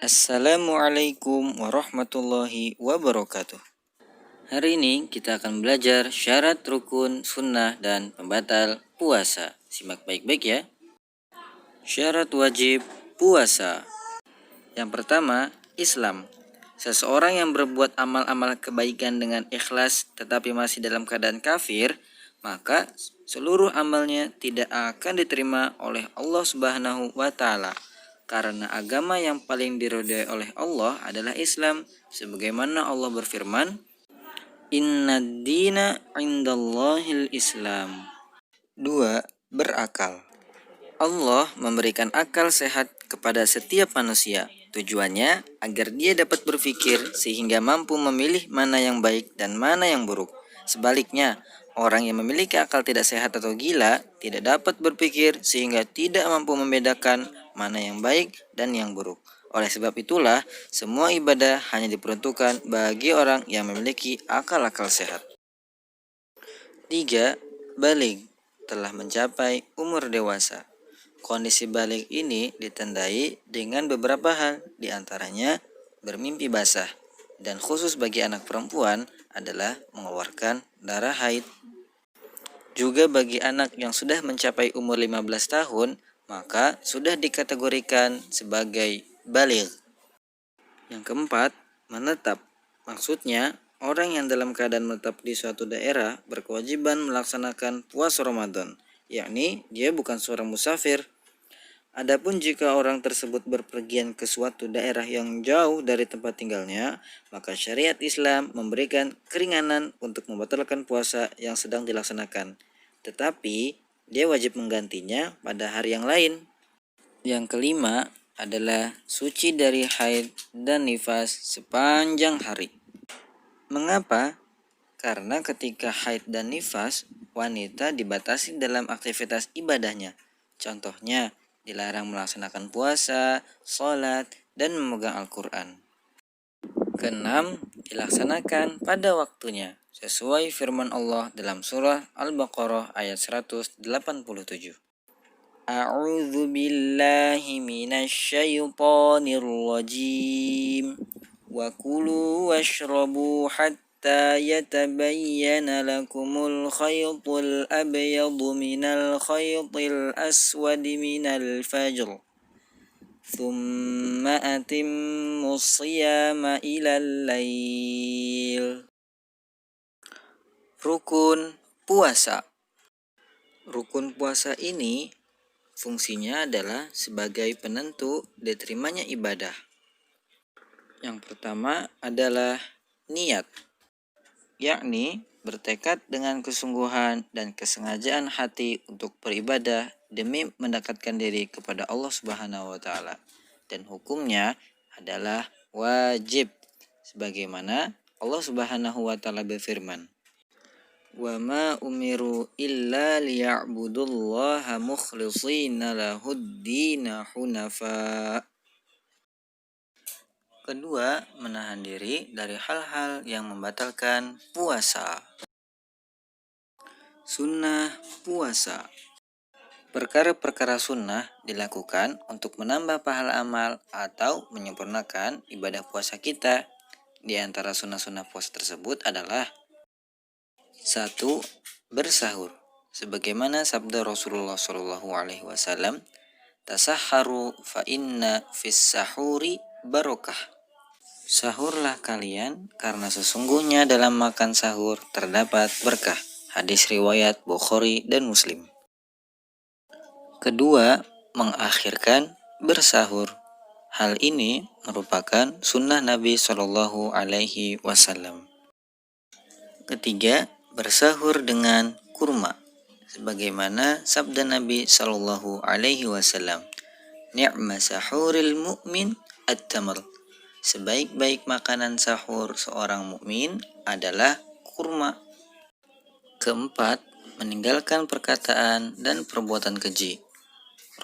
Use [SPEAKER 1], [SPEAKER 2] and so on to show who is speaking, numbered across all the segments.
[SPEAKER 1] Assalamualaikum warahmatullahi wabarakatuh. Hari ini kita akan belajar syarat rukun, sunnah, dan pembatal puasa. Simak baik-baik ya. Syarat wajib puasa. Yang pertama, Islam. Seseorang yang berbuat amal-amal kebaikan dengan ikhlas tetapi masih dalam keadaan kafir, maka seluruh amalnya tidak akan diterima oleh Allah Subhanahu wa taala. Karena agama yang paling diridhai oleh Allah adalah Islam, sebagaimana Allah berfirman, "Innad dina 'indallahil Islam." 2. Berakal. Allah memberikan akal sehat kepada setiap manusia. Tujuannya agar dia dapat berpikir sehingga mampu memilih mana yang baik dan mana yang buruk. Sebaliknya, orang yang memiliki akal tidak sehat atau gila tidak dapat berpikir sehingga tidak mampu membedakan mana yang baik dan yang buruk. Oleh sebab itulah, semua ibadah hanya diperuntukkan bagi orang yang memiliki akal-akal sehat. 3. Baligh, telah mencapai umur dewasa. Kondisi baligh ini ditandai dengan beberapa hal, diantaranya bermimpi basah, dan khusus bagi anak perempuan adalah mengeluarkan darah haid. Juga bagi anak yang sudah mencapai umur 15 tahun, maka sudah dikategorikan sebagai baligh. Yang keempat, menetap. Maksudnya, orang yang dalam keadaan menetap di suatu daerah berkewajiban melaksanakan puasa Ramadan, yakni dia bukan seorang musafir. Adapun jika orang tersebut berpergian ke suatu daerah yang jauh dari tempat tinggalnya, maka syariat Islam memberikan keringanan untuk membatalkan puasa yang sedang dilaksanakan. Tetapi, dia wajib menggantinya pada hari yang lain. Yang kelima adalah suci dari haid dan nifas sepanjang hari. Mengapa? Karena ketika haid dan nifas, wanita dibatasi dalam aktivitas ibadahnya. Contohnya, dilarang melaksanakan puasa, sholat, dan memegang Al-Quran. Keenam, dilaksanakan pada waktunya, sesuai firman Allah dalam surah Al-Baqarah ayat 187. A'udzu billahi minasyaitonir rajim. Wa kulu washrabu hatta yatabayyana lakumul khaytul abyadu minal khaytil aswadi minal fajr. Thumma atimmus siyama ilal lail. Rukun puasa. Rukun puasa ini fungsinya adalah sebagai penentu diterimanya ibadah. Yang pertama adalah niat, yakni bertekad dengan kesungguhan dan kesengajaan hati untuk beribadah demi mendekatkan diri kepada Allah Subhanahu wa taala. Dan hukumnya adalah wajib, sebagaimana Allah Subhanahu wa taala berfirman, "Wa ma umiru illa liya'budullaha mukhlishina lahud-dina hunafa." Kedua, menahan diri dari hal-hal yang membatalkan puasa. Sunnah puasa. Perkara-perkara sunnah dilakukan untuk menambah pahala amal atau menyempurnakan ibadah puasa kita. Di antara sunnah-sunnah puasa tersebut adalah 1. Bersahur. Sebagaimana sabda Rasulullah SAW, "Tasahharu fa inna fis sahuri barokah." Sahurlah kalian karena sesungguhnya dalam makan sahur terdapat berkah. Hadis riwayat Bukhari dan Muslim. Kedua, mengakhirkan bersahur. Hal ini merupakan sunnah Nabi Shallallahu Alaihi Wasallam. Ketiga, bersahur dengan kurma. Sebagaimana sabda Nabi Shallallahu Alaihi Wasallam, "Ni'ma sahuril mu'min at-tamr." Sebaik-baik makanan sahur seorang mukmin adalah kurma. Keempat, meninggalkan perkataan dan perbuatan keji.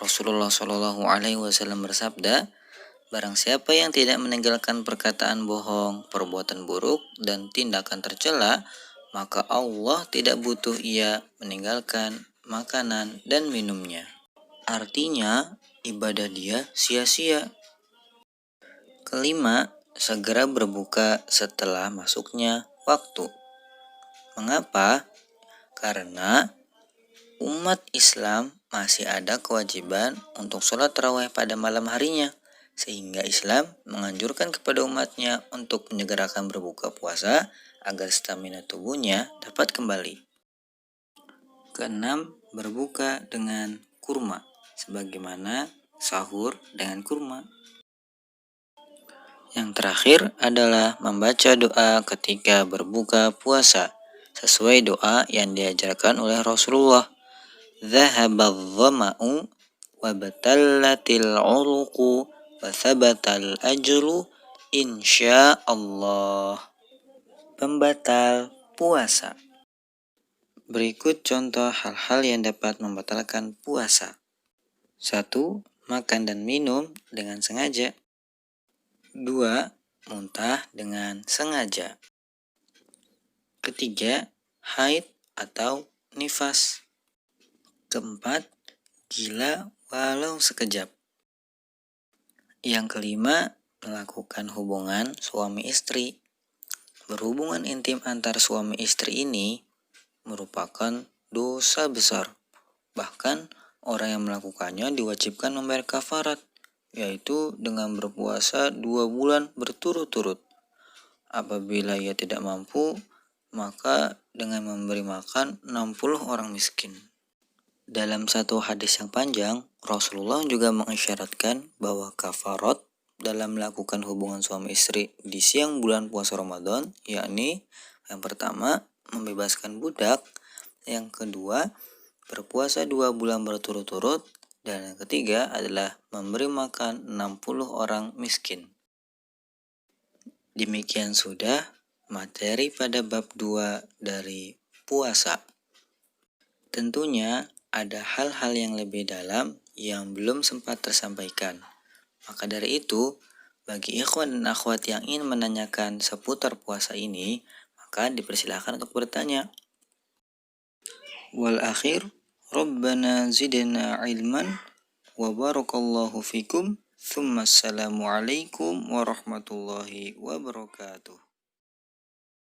[SPEAKER 1] Rasulullah Shallallahu Alaihi Wasallam bersabda, barang siapa yang tidak meninggalkan perkataan bohong, perbuatan buruk, dan tindakan tercela, maka Allah tidak butuh ia meninggalkan makanan dan minumnya. Artinya, ibadah dia sia-sia. Kelima, segera berbuka setelah masuknya waktu. Mengapa? Karena umat Islam masih ada kewajiban untuk sholat tarawih pada malam harinya, sehingga Islam menganjurkan kepada umatnya untuk menyegerakan berbuka puasa agar stamina tubuhnya dapat kembali. Keenam, berbuka dengan kurma, sebagaimana sahur dengan kurma. Yang terakhir adalah membaca doa ketika berbuka puasa, sesuai doa yang diajarkan oleh Rasulullah. Dhahabadh dhama'u wa batallatil 'uruqu wa thabatal ajru insyaallah. Pembatal puasa. Berikut contoh hal-hal yang dapat membatalkan puasa. 1. Makan dan minum dengan sengaja. 2. Muntah dengan sengaja. Ketiga, haid atau nifas. Keempat, gila walau sekejap. Yang kelima, melakukan hubungan suami istri. Berhubungan intim antar suami istri ini merupakan dosa besar. Bahkan orang yang melakukannya diwajibkan membayar kafarat, yaitu dengan berpuasa 2 bulan berturut-turut. Apabila ia tidak mampu, maka dengan memberi makan 60 orang miskin. Dalam satu hadis yang panjang, Rasulullah juga mengisyaratkan bahwa kafarat dalam melakukan hubungan suami istri di siang bulan puasa Ramadan, yakni yang pertama, membebaskan budak, yang kedua, berpuasa 2 bulan berturut-turut, dan yang ketiga adalah memberi makan 60 orang miskin. Demikian sudah materi pada bab 2 dari puasa. Tentunya ada hal-hal yang lebih dalam yang belum sempat tersampaikan. Maka dari itu, bagi ikhwan dan akhwat yang ingin menanyakan seputar puasa ini, maka dipersilakan untuk bertanya. Wal akhir, Rabbana zidna ilman wa barakallahu fikum. Thumma assalamualaikum warahmatullahi wabarakatuh.